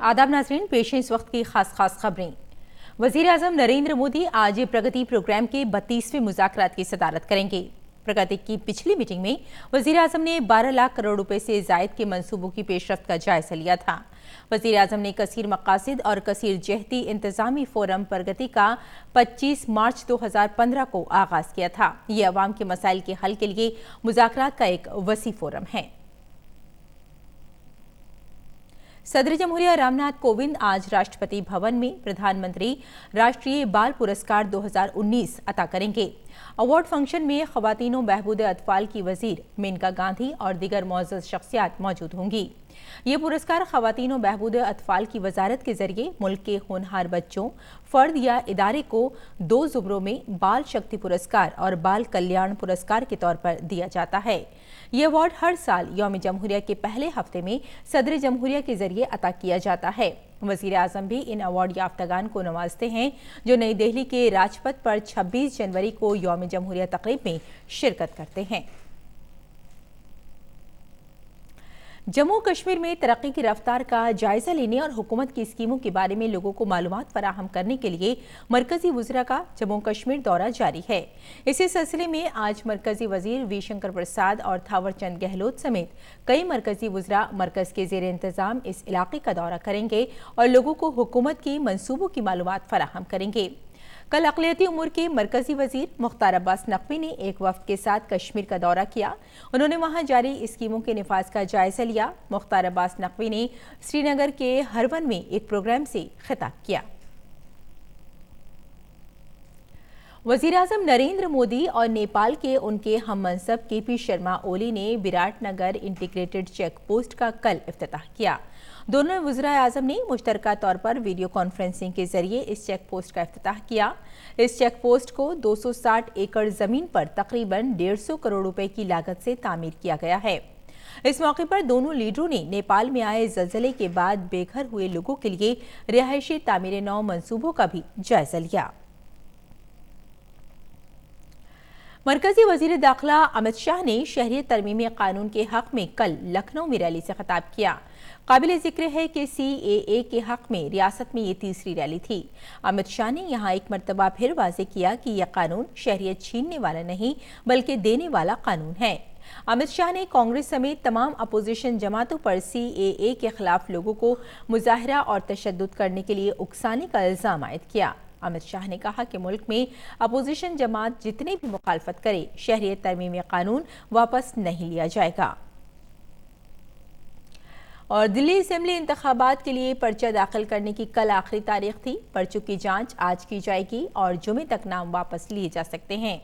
आदाब नाज़रीन, पेश है इस वक्त की खास खबरें। वज़ीर आज़म नरेंद्र मोदी आज प्रगति प्रोग्राम के 32वें मुज़ाकरात की सदारत करेंगे। प्रगति की पिछली मीटिंग में वज़ीर आज़म ने 12 लाख करोड़ रुपए से जायद के मंसूबों की पेशरफ्त का जायजा लिया था। वज़ीर आज़म ने कसीर मकासिद और कसीर जहती इंतज़ामी फोरम प्रगति का 25 मार्च 2015 को आगाज़ किया था। ये अवाम के मसाइल के हल के लिए मुज़ाकरात का एक वसी फोरम है। सदर जमहूरिया रामनाथ कोविंद आज राष्ट्रपति भवन में प्रधानमंत्री राष्ट्रीय बाल पुरस्कार 2019 अता करेंगे। अवार्ड फंक्शन में ख़वातीनो बहबूद अतफाल की वज़ीर मेनका गांधी और दीगर मुअज़्ज़ज़ शख्सियात मौजूद होंगी। ये पुरस्कार ख़वातीनो बहबूद अतफाल की वजारत के जरिए मुल्क के होनहार बच्चों, फर्द या इदारे को 2 ज़ुमरों में बाल शक्ति पुरस्कार और बाल कल्याण पुरस्कार के तौर पर दिया जाता है। ये अवार्ड हर साल यौम जमहूरिया के पहले हफ्ते में सदर जमहूरिया के जरिए अता किया जाता है। वज़ीर आज़म भी इन अवार्ड याफ्तागान को नवाजते हैं जो नई दिल्ली के राजपथ पर 26 जनवरी को यौम जमहूरिया तकरीब में शिरकत करते हैं। जम्मू कश्मीर में तरक्की की रफ्तार का जायजा लेने और हुकूमत की स्कीमों के बारे में लोगों को मालूमात फराहम करने के लिए मरकजी वज़रा का जम्मू कश्मीर दौरा जारी है। इसी सिलसिले में आज मरकजी वजीर वी शंकर प्रसाद और थावरचंद गहलोत समेत कई मरकजी वज़रा मरकज के ज़ेर इंतज़ाम इस इलाके का दौरा करेंगे और लोगों को हुकूमत की मंसूबों की मालूमात फराहम करेंगे। कल अक़लियती उमूर के मरकजी वजीर मुख्तार अब्बास नकवी ने एक वफ्द के साथ कश्मीर का दौरा किया। उन्होंने वहां जारी स्कीमों के निफाज का जायजा लिया। मुख्तार अब्बास नकवी ने श्रीनगर के हरवन में एक प्रोग्राम से खिताब किया। वज़ीर आज़म नरेंद्र मोदी और नेपाल के उनके हममंसब केपी शर्मा ओली ने विराटनगर इंटीग्रेटेड चेक पोस्ट का कल इफ्तिताह किया। दोनों वज़ीर आज़म ने मुश्तरका तौर पर वीडियो कॉन्फ्रेंसिंग के जरिए इस चेक पोस्ट का इफ्तिताह किया। इस चेक पोस्ट को 260 एकड़ जमीन पर तकरीबन 150 करोड़ रुपए की लागत से तामीर किया गया है। इस मौके पर दोनों लीडरों ने नेपाल में आए ज़लज़ले के बाद बेघर हुए लोगों के लिए रिहायशी तामीर नौ मंसूबों का भी जायजा लिया। मरकजी वजीर दाखिला अमित शाह ने शहरियत तरमीमी कानून के हक में कल लखनऊ में रैली से खिताब किया। काबिल जिक्र है कि CAA के हक में रियासत में ये तीसरी रैली थी। अमित शाह ने यहाँ एक मरतबा फिर वाज़ेह किया कि यह कानून शहरियत छीनने वाला नहीं बल्कि देने वाला कानून है। अमित शाह ने कांग्रेस समेत तमाम अपोजिशन जमातों पर CAA के खिलाफ लोगों को मुजाहरा और तशद्दुद करने के लिए उकसाने का इल्ज़ाम आयद किया। अमित शाह ने कहा कि मुल्क में अपोजिशन जमात जितनी भी मुखालफत करे, शहरियत तरमीमी कानून वापस नहीं लिया जाएगा। और दिल्ली असेंबली इंतखाबात के लिए पर्चा दाखिल करने की कल आखिरी तारीख थी। पर्चों की जांच आज की जाएगी और जुमे तक नाम वापस लिए जा सकते हैं।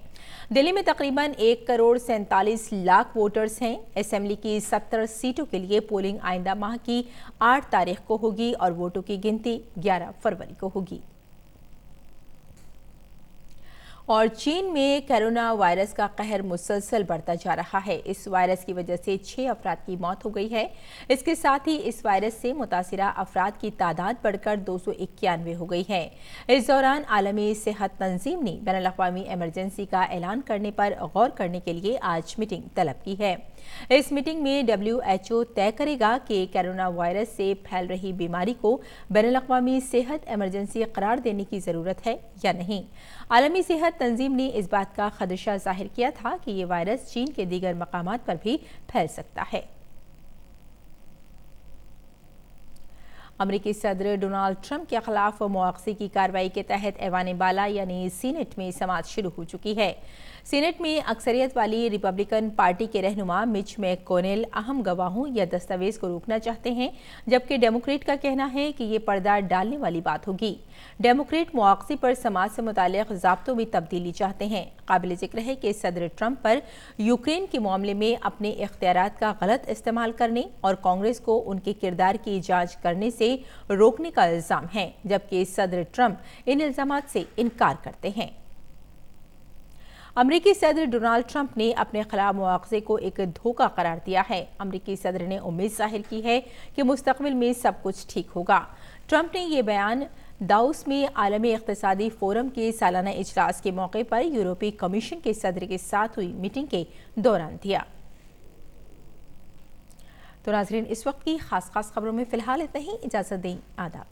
दिल्ली में तकरीबन 1 करोड़ 47 लाख वोटर्स हैं। असेंबली की 70 सीटों के लिए पोलिंग आइंदा माह की 8 तारीख को होगी और वोटों की गिनती 11 फरवरी को होगी। और चीन में कोरोना वायरस का कहर मुसलसल बढ़ता जा रहा है। इस वायरस की वजह से 6 अफराद की मौत हो गई है। इसके साथ ही इस वायरस से मुतासिरा अफराद की तादाद बढ़कर 291 हो गई है। इस दौरान आलमी सेहत तंजीम ने बैनुल-अक़वामी इमरजेंसी का ऐलान करने पर गौर करने के लिए आज मीटिंग तलब की है। इस मीटिंग में WHO तय करेगा कि कोरोना वायरस से फैल रही बीमारी को बैनुल-अक़वामी सेहत इमरजेंसी करार देने की ज़रूरत है या नहीं। आलमी सेहत तंजीम ने इस बात का खदशा जाहिर किया था कि ये वायरस चीन के दीगर मकामात पर भी फैल सकता है। अमेरिकी सदर डोनाल्ड ट्रंप के खिलाफ मुआवजे की कार्रवाई के तहत ऐवान बाला यानी सीनेट में समाअत शुरू हो चुकी है। सीनेट में अक्सरियत वाली रिपब्लिकन पार्टी के रहनुमा मिच मैककोनेल अहम गवाहों या दस्तावेज को रोकना चाहते हैं, जबकि डेमोक्रेट का कहना है कि ये पर्दा डालने वाली बात होगी। डेमोक्रेट मुआवजे पर समाज से मुताल्लिक़ ज़ाब्तों में तब्दीली चाहते हैं। काबिल जिक्र है कि सदर ट्रंप पर यूक्रेन के मामले में अपने इख्तियारात का गलत इस्तेमाल करने और कांग्रेस को उनके किरदार की जांच करने से रोकने का इल्ज़ाम है, जबकि सदर ट्रंप इन इल्ज़ामात से इनकार करते हैं। अमेरिकी सदर डोनाल्ड ट्रंप ने अपने खिलाफ मुआवजे को एक धोखा करार दिया है। अमेरिकी सदर ने उम्मीद जाहिर की है कि मुस्तकबिल में सब कुछ ठीक होगा। ट्रंप ने यह बयान दाउस में आलमी इक़्तिसादी फोरम के सालाना इजलास के मौके पर यूरोपीय कमीशन के सदर के साथ हुई मीटिंग के दौरान दिया। तो नाज़रीन, इस वक्त की खास खबरों में फिलहाल इतना ही। इजाज़त दें। आदाब।